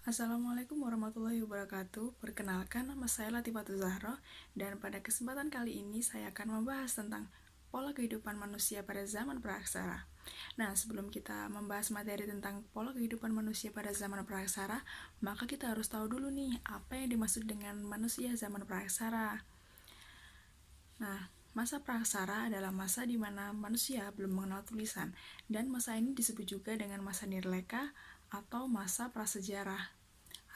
Assalamualaikum warahmatullahi wabarakatuh. Perkenalkan, nama saya Latifatul Zahra, dan pada kesempatan kali ini saya akan membahas tentang pola kehidupan manusia pada zaman praaksara. Nah, sebelum kita membahas materi tentang pola kehidupan manusia pada zaman praaksara, maka kita harus tahu dulu nih, apa yang dimaksud dengan manusia zaman praaksara. Nah, masa praaksara adalah masa di mana manusia belum mengenal tulisan, dan masa ini disebut juga dengan masa nirleka atau masa prasejarah.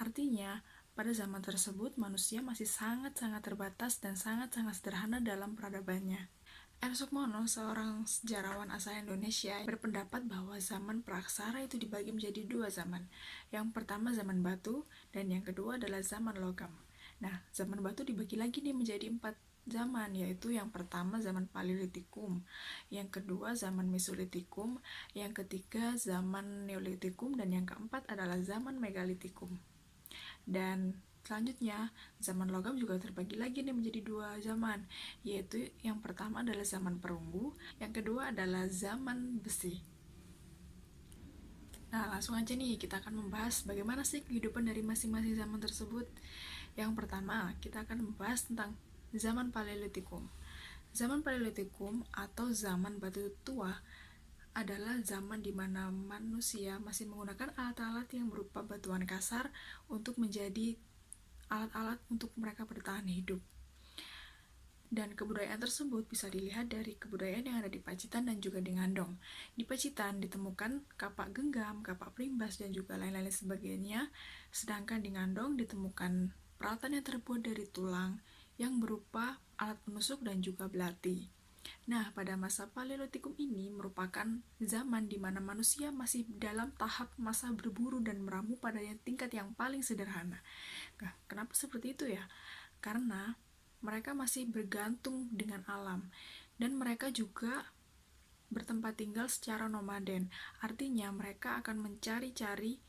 Artinya, pada zaman tersebut manusia masih sangat-sangat terbatas dan sangat-sangat sederhana dalam peradabannya. R. Sukmono, seorang sejarawan asal Indonesia, berpendapat bahwa zaman praaksara itu dibagi menjadi dua zaman. Yang pertama zaman batu, dan yang kedua adalah zaman logam. Nah, zaman batu dibagi lagi nih menjadi 4 zaman, yaitu yang pertama zaman Paleolitikum, yang kedua zaman Mesolitikum, yang ketiga zaman Neolitikum, dan yang keempat adalah zaman Megalitikum. Dan selanjutnya, zaman logam juga terbagi lagi nih menjadi dua zaman, yaitu yang pertama adalah zaman perunggu, yang kedua adalah zaman besi. Nah, langsung aja nih, kita akan membahas bagaimana sih kehidupan dari masing-masing zaman tersebut. Yang pertama, kita akan membahas tentang zaman Paleolitikum. Zaman Paleolitikum atau zaman batu tua adalah zaman di mana manusia masih menggunakan alat-alat yang berupa batuan kasar untuk menjadi alat-alat untuk mereka bertahan hidup. Dan kebudayaan tersebut bisa dilihat dari kebudayaan yang ada di Pacitan dan juga di Ngandong. Di Pacitan ditemukan kapak genggam, kapak primbas, dan juga lain-lain sebagainya, sedangkan di Ngandong ditemukan peralatan yang terbuat dari tulang yang berupa alat penusuk dan juga belati. Nah, pada masa Paleolitikum ini merupakan zaman di mana manusia masih dalam tahap masa berburu dan meramu pada tingkat yang paling sederhana. Nah, kenapa seperti itu ya? Karena mereka masih bergantung dengan alam, dan mereka juga bertempat tinggal secara nomaden. Artinya mereka akan mencari-cari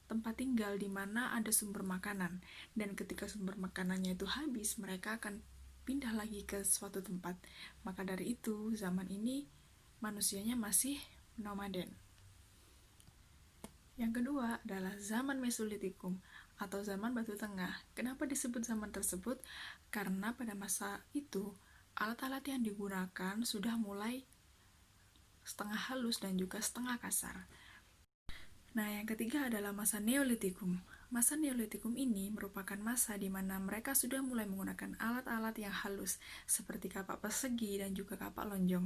tempat tinggal di mana ada sumber makanan, dan ketika sumber makanannya itu habis, mereka akan pindah lagi ke suatu tempat. Maka dari itu, zaman ini manusianya masih nomaden. Yang kedua adalah zaman Mesolitikum atau zaman batu tengah. Kenapa disebut zaman tersebut? Karena pada masa itu, alat-alat yang digunakan sudah mulai setengah halus dan juga setengah kasar. Nah, yang ketiga adalah masa Neolitikum. Masa Neolitikum ini merupakan masa di mana mereka sudah mulai menggunakan alat-alat yang halus, seperti kapak persegi dan juga kapak lonjong.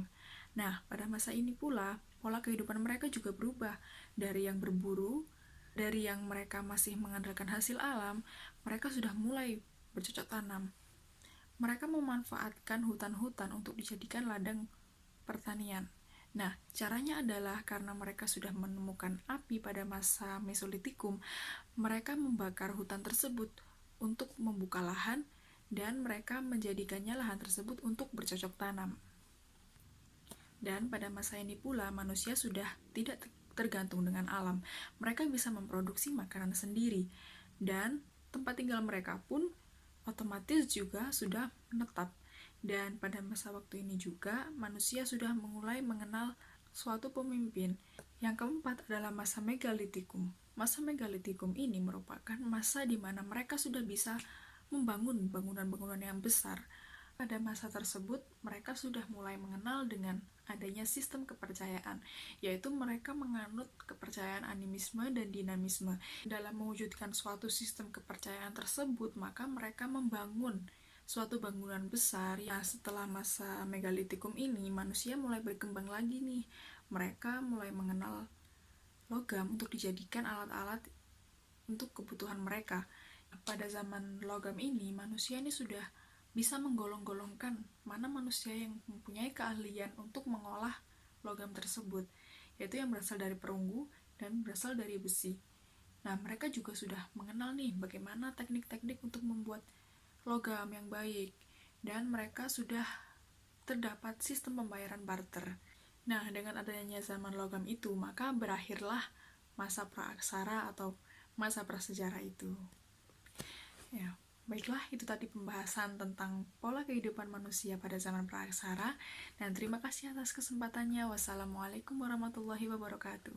Nah, pada masa ini pula, pola kehidupan mereka juga berubah. Dari yang berburu, dari yang mereka masih mengandalkan hasil alam, mereka sudah mulai bercocok tanam. Mereka memanfaatkan hutan-hutan untuk dijadikan ladang pertanian. Nah, caranya adalah karena mereka sudah menemukan api pada masa Mesolitikum, mereka membakar hutan tersebut untuk membuka lahan, dan mereka menjadikannya lahan tersebut untuk bercocok tanam. Dan pada masa ini pula, manusia sudah tidak tergantung dengan alam. Mereka bisa memproduksi makanan sendiri, dan tempat tinggal mereka pun otomatis juga sudah menetap. Dan pada masa waktu ini juga, manusia sudah mulai mengenal suatu pemimpin. Yang keempat adalah masa Megalitikum. Masa Megalitikum ini merupakan masa di mana mereka sudah bisa membangun bangunan-bangunan yang besar. Pada masa tersebut, mereka sudah mulai mengenal dengan adanya sistem kepercayaan, yaitu mereka menganut kepercayaan animisme dan dinamisme. Dalam mewujudkan suatu sistem kepercayaan tersebut, maka mereka membangun suatu bangunan besar. Ya, setelah masa Megalitikum ini, manusia mulai berkembang lagi nih. Mereka mulai mengenal logam untuk dijadikan alat-alat untuk kebutuhan mereka. Pada zaman logam ini, manusia ini sudah bisa menggolong-golongkan mana manusia yang mempunyai keahlian untuk mengolah logam tersebut, yaitu yang berasal dari perunggu dan berasal dari besi. Nah, mereka juga sudah mengenal nih bagaimana teknik-teknik untuk membuat logam yang baik, dan mereka sudah terdapat sistem pembayaran barter. Nah, dengan adanya zaman logam itu, maka berakhirlah masa praaksara atau masa prasejarah itu. Ya, baiklah, itu tadi pembahasan tentang pola kehidupan manusia pada zaman praaksara, dan terima kasih atas kesempatannya. Wassalamualaikum warahmatullahi wabarakatuh.